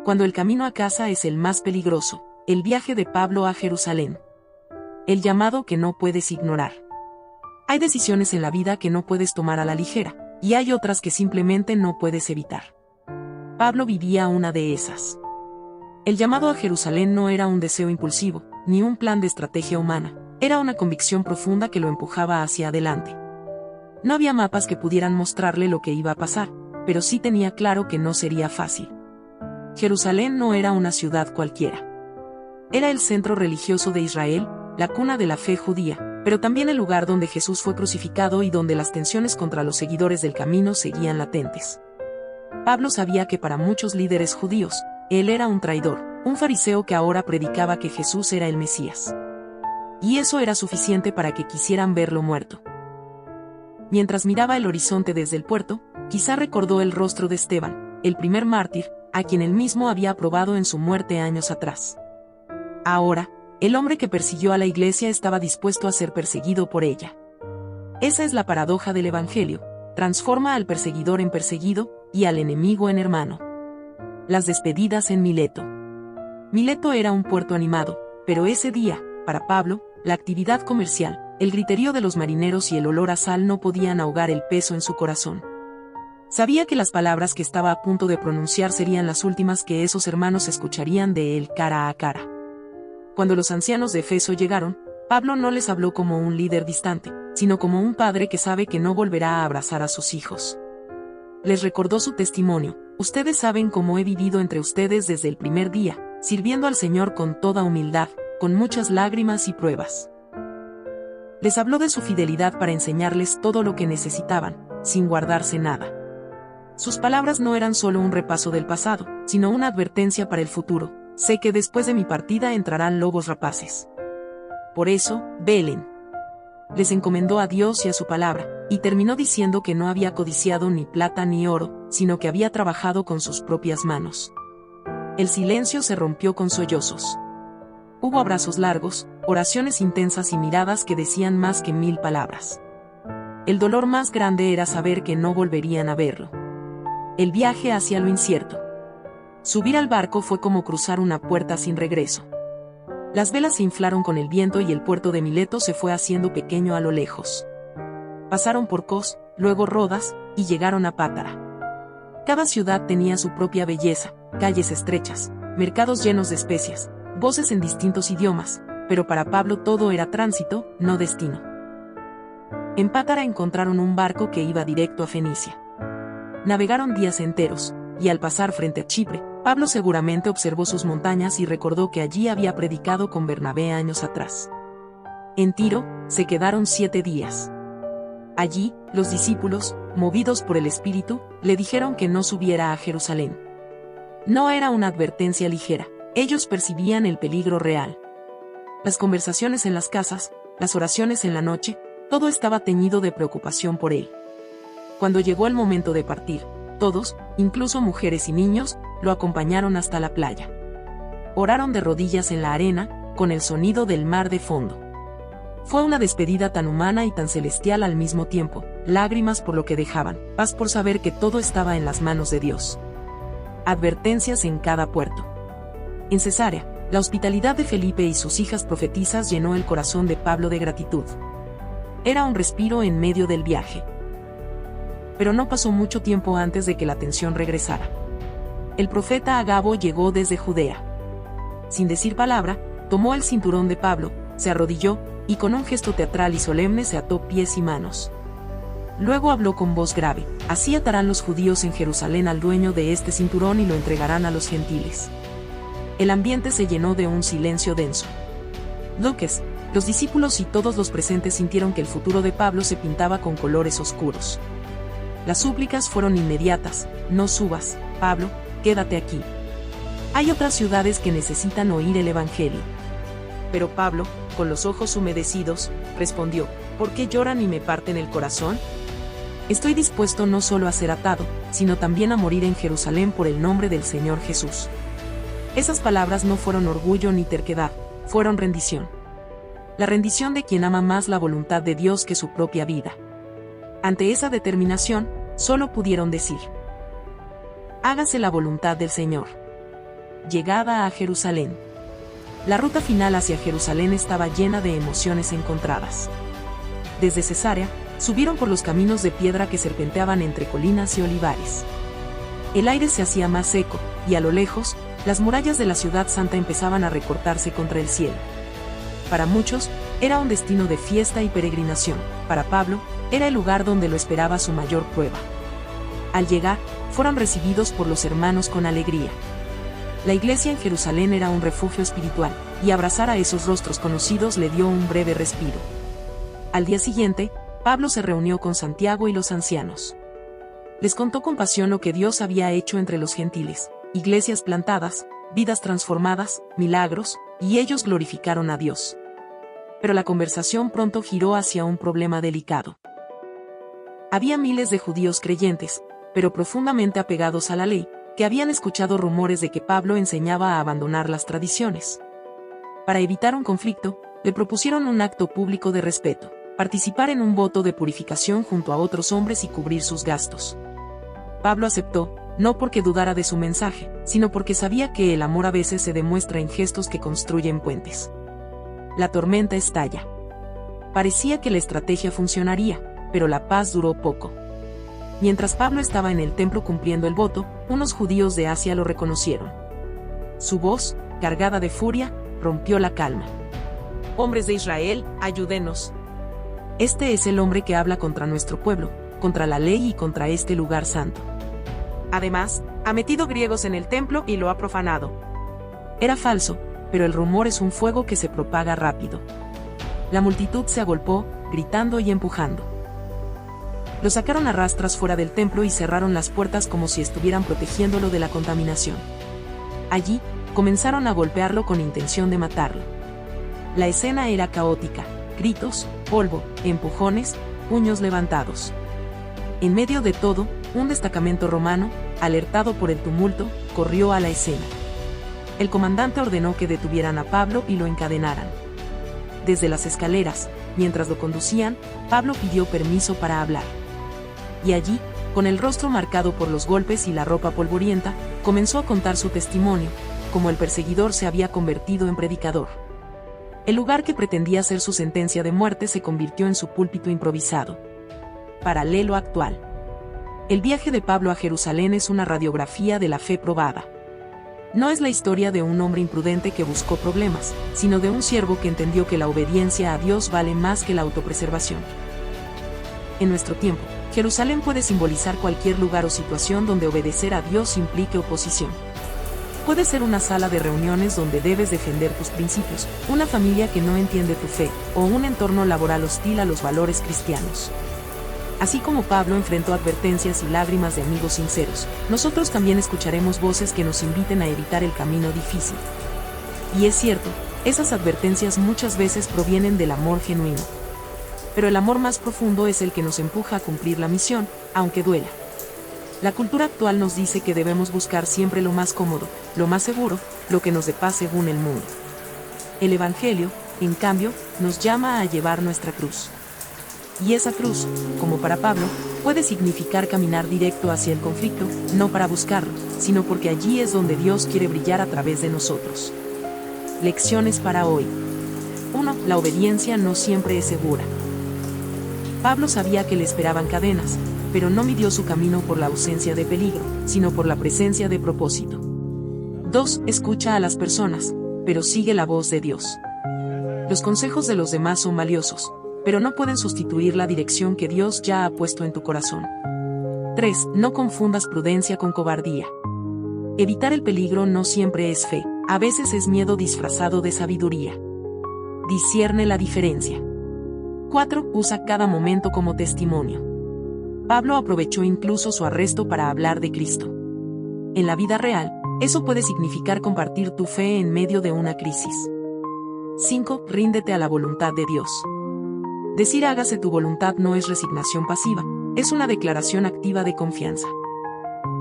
Cuando el camino a casa es el más peligroso, el viaje de Pablo a Jerusalén. El llamado que no puedes ignorar. Hay decisiones en la vida que no puedes tomar a la ligera, y hay otras que simplemente no puedes evitar. Pablo vivía una de esas. El llamado a Jerusalén no era un deseo impulsivo, ni un plan de estrategia humana, era una convicción profunda que lo empujaba hacia adelante. No había mapas que pudieran mostrarle lo que iba a pasar, pero sí tenía claro que no sería fácil. Jerusalén no era una ciudad cualquiera. Era el centro religioso de Israel, la cuna de la fe judía, pero también el lugar donde Jesús fue crucificado y donde las tensiones contra los seguidores del camino seguían latentes. Pablo sabía que para muchos líderes judíos, él era un traidor, un fariseo que ahora predicaba que Jesús era el Mesías. Y eso era suficiente para que quisieran verlo muerto. Mientras miraba el horizonte desde el puerto, quizá recordó el rostro de Esteban, el primer mártir, a quien él mismo había probado en su muerte años atrás. Ahora, el hombre que persiguió a la iglesia estaba dispuesto a ser perseguido por ella. Esa es la paradoja del Evangelio, transforma al perseguidor en perseguido, y al enemigo en hermano. Las despedidas en Mileto. Mileto era un puerto animado, pero ese día, para Pablo, la actividad comercial, el griterío de los marineros y el olor a sal no podían ahogar el peso en su corazón. Sabía que las palabras que estaba a punto de pronunciar serían las últimas que esos hermanos escucharían de él cara a cara. Cuando los ancianos de Efeso llegaron, Pablo no les habló como un líder distante, sino como un padre que sabe que no volverá a abrazar a sus hijos. Les recordó su testimonio: ustedes saben cómo he vivido entre ustedes desde el primer día, sirviendo al Señor con toda humildad, con muchas lágrimas y pruebas. Les habló de su fidelidad para enseñarles todo lo que necesitaban, sin guardarse nada. Sus palabras no eran solo un repaso del pasado, sino una advertencia para el futuro: sé que después de mi partida entrarán lobos rapaces. Por eso, velen. Les encomendó a Dios y a su palabra, y terminó diciendo que no había codiciado ni plata ni oro, sino que había trabajado con sus propias manos. El silencio se rompió con sollozos. Hubo abrazos largos, oraciones intensas y miradas que decían más que 1000 palabras. El dolor más grande era saber que no volverían a verlo. El viaje hacia lo incierto. Subir al barco fue como cruzar una puerta sin regreso. Las velas se inflaron con el viento y el puerto de Mileto se fue haciendo pequeño a lo lejos. Pasaron por Cos, luego Rodas, y llegaron a Pátara. Cada ciudad tenía su propia belleza, calles estrechas, mercados llenos de especias, voces en distintos idiomas, pero para Pablo todo era tránsito, no destino. En Pátara encontraron un barco que iba directo a Fenicia. Navegaron días enteros, y al pasar frente a Chipre, Pablo seguramente observó sus montañas y recordó que allí había predicado con Bernabé años atrás. En Tiro, se quedaron 7 días. Allí, los discípulos, movidos por el Espíritu, le dijeron que no subiera a Jerusalén. No era una advertencia ligera, ellos percibían el peligro real. Las conversaciones en las casas, las oraciones en la noche, todo estaba teñido de preocupación por él. Cuando llegó el momento de partir, todos, incluso mujeres y niños, lo acompañaron hasta la playa. Oraron de rodillas en la arena, con el sonido del mar de fondo. Fue una despedida tan humana y tan celestial al mismo tiempo, lágrimas por lo que dejaban, paz por saber que todo estaba en las manos de Dios. Advertencias en cada puerto. En Cesarea, la hospitalidad de Felipe y sus hijas profetisas llenó el corazón de Pablo de gratitud. Era un respiro en medio del viaje. Pero no pasó mucho tiempo antes de que la tensión regresara. El profeta Agabo llegó desde Judea. Sin decir palabra, tomó el cinturón de Pablo, se arrodilló, y con un gesto teatral y solemne se ató pies y manos. Luego habló con voz grave: así atarán los judíos en Jerusalén al dueño de este cinturón y lo entregarán a los gentiles. El ambiente se llenó de un silencio denso. Lucas, los discípulos y todos los presentes sintieron que el futuro de Pablo se pintaba con colores oscuros. Las súplicas fueron inmediatas: no subas, Pablo, quédate aquí. Hay otras ciudades que necesitan oír el Evangelio. Pero Pablo, con los ojos humedecidos, respondió: ¿por qué lloran y me parten el corazón? Estoy dispuesto no solo a ser atado, sino también a morir en Jerusalén por el nombre del Señor Jesús. Esas palabras no fueron orgullo ni terquedad, fueron rendición. La rendición de quien ama más la voluntad de Dios que su propia vida. Ante esa determinación, solo pudieron decir: hágase la voluntad del Señor. Llegada a Jerusalén. La ruta final hacia Jerusalén estaba llena de emociones encontradas. Desde Cesarea, subieron por los caminos de piedra que serpenteaban entre colinas y olivares. El aire se hacía más seco, y a lo lejos, las murallas de la ciudad santa empezaban a recortarse contra el cielo. Para muchos, era un destino de fiesta y peregrinación. Para Pablo, era el lugar donde lo esperaba su mayor prueba. Al llegar, fueron recibidos por los hermanos con alegría. La iglesia en Jerusalén era un refugio espiritual, y abrazar a esos rostros conocidos le dio un breve respiro. Al día siguiente, Pablo se reunió con Santiago y los ancianos. Les contó con pasión lo que Dios había hecho entre los gentiles, iglesias plantadas, vidas transformadas, milagros, y ellos glorificaron a Dios. Pero la conversación pronto giró hacia un problema delicado. Había miles de judíos creyentes, pero profundamente apegados a la ley, que habían escuchado rumores de que Pablo enseñaba a abandonar las tradiciones. Para evitar un conflicto, le propusieron un acto público de respeto, participar en un voto de purificación junto a otros hombres y cubrir sus gastos. Pablo aceptó, no porque dudara de su mensaje, sino porque sabía que el amor a veces se demuestra en gestos que construyen puentes. La tormenta estalla. Parecía que la estrategia funcionaría, pero la paz duró poco. Mientras Pablo estaba en el templo cumpliendo el voto, unos judíos de Asia lo reconocieron. Su voz, cargada de furia, rompió la calma. «Hombres de Israel, ayúdenos. Este es el hombre que habla contra nuestro pueblo, contra la ley y contra este lugar santo. Además, ha metido griegos en el templo y lo ha profanado». Era falso, pero el rumor es un fuego que se propaga rápido. La multitud se agolpó, gritando y empujando. Lo sacaron a rastras fuera del templo y cerraron las puertas como si estuvieran protegiéndolo de la contaminación. Allí, comenzaron a golpearlo con intención de matarlo. La escena era caótica: gritos, polvo, empujones, puños levantados. En medio de todo, un destacamento romano, alertado por el tumulto, corrió a la escena. El comandante ordenó que detuvieran a Pablo y lo encadenaran. Desde las escaleras, mientras lo conducían, Pablo pidió permiso para hablar. Y allí, con el rostro marcado por los golpes y la ropa polvorienta, comenzó a contar su testimonio, cómo el perseguidor se había convertido en predicador. El lugar que pretendía ser su sentencia de muerte se convirtió en su púlpito improvisado. Paralelo actual. El viaje de Pablo a Jerusalén es una radiografía de la fe probada. No es la historia de un hombre imprudente que buscó problemas, sino de un siervo que entendió que la obediencia a Dios vale más que la autopreservación. En nuestro tiempo, Jerusalén puede simbolizar cualquier lugar o situación donde obedecer a Dios implique oposición. Puede ser una sala de reuniones donde debes defender tus principios, una familia que no entiende tu fe, o un entorno laboral hostil a los valores cristianos. Así como Pablo enfrentó advertencias y lágrimas de amigos sinceros, nosotros también escucharemos voces que nos inviten a evitar el camino difícil. Y es cierto, esas advertencias muchas veces provienen del amor genuino. Pero el amor más profundo es el que nos empuja a cumplir la misión, aunque duela. La cultura actual nos dice que debemos buscar siempre lo más cómodo, lo más seguro, lo que nos dé paz según el mundo. El Evangelio, en cambio, nos llama a llevar nuestra cruz. Y esa cruz, como para Pablo, puede significar caminar directo hacia el conflicto, no para buscarlo, sino porque allí es donde Dios quiere brillar a través de nosotros. Lecciones para hoy. 1. La obediencia no siempre es segura. Pablo sabía que le esperaban cadenas, pero no midió su camino por la ausencia de peligro, sino por la presencia de propósito. 2. Escucha a las personas, pero sigue la voz de Dios. Los consejos de los demás son valiosos, pero no pueden sustituir la dirección que Dios ya ha puesto en tu corazón. 3. No confundas prudencia con cobardía. Evitar el peligro no siempre es fe, a veces es miedo disfrazado de sabiduría. Discierne la diferencia. 4. Usa cada momento como testimonio. Pablo aprovechó incluso su arresto para hablar de Cristo. En la vida real, eso puede significar compartir tu fe en medio de una crisis. 5. Ríndete a la voluntad de Dios. Decir hágase tu voluntad no es resignación pasiva, es una declaración activa de confianza.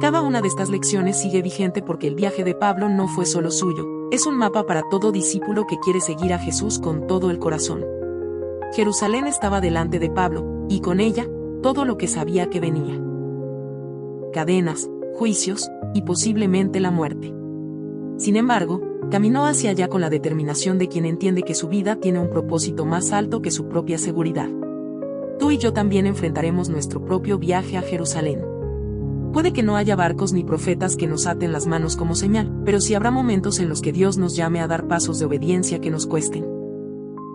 Cada una de estas lecciones sigue vigente porque el viaje de Pablo no fue solo suyo, es un mapa para todo discípulo que quiere seguir a Jesús con todo el corazón. Jerusalén estaba delante de Pablo, y con ella, todo lo que sabía que venía. Cadenas, juicios, y posiblemente la muerte. Sin embargo, caminó hacia allá con la determinación de quien entiende que su vida tiene un propósito más alto que su propia seguridad. Tú y yo también enfrentaremos nuestro propio viaje a Jerusalén. Puede que no haya barcos ni profetas que nos aten las manos como señal, pero sí habrá momentos en los que Dios nos llame a dar pasos de obediencia que nos cuesten.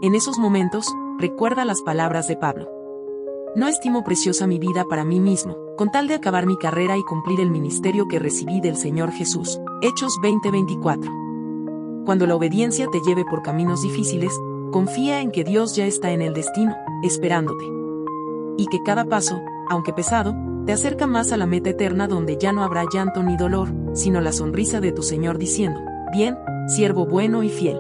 En esos momentos, recuerda las palabras de Pablo. No estimo preciosa mi vida para mí mismo, con tal de acabar mi carrera y cumplir el ministerio que recibí del Señor Jesús. Hechos 20:24. Cuando la obediencia te lleve por caminos difíciles, confía en que Dios ya está en el destino, esperándote. Y que cada paso, aunque pesado, te acerca más a la meta eterna donde ya no habrá llanto ni dolor, sino la sonrisa de tu Señor diciendo: bien, siervo bueno y fiel.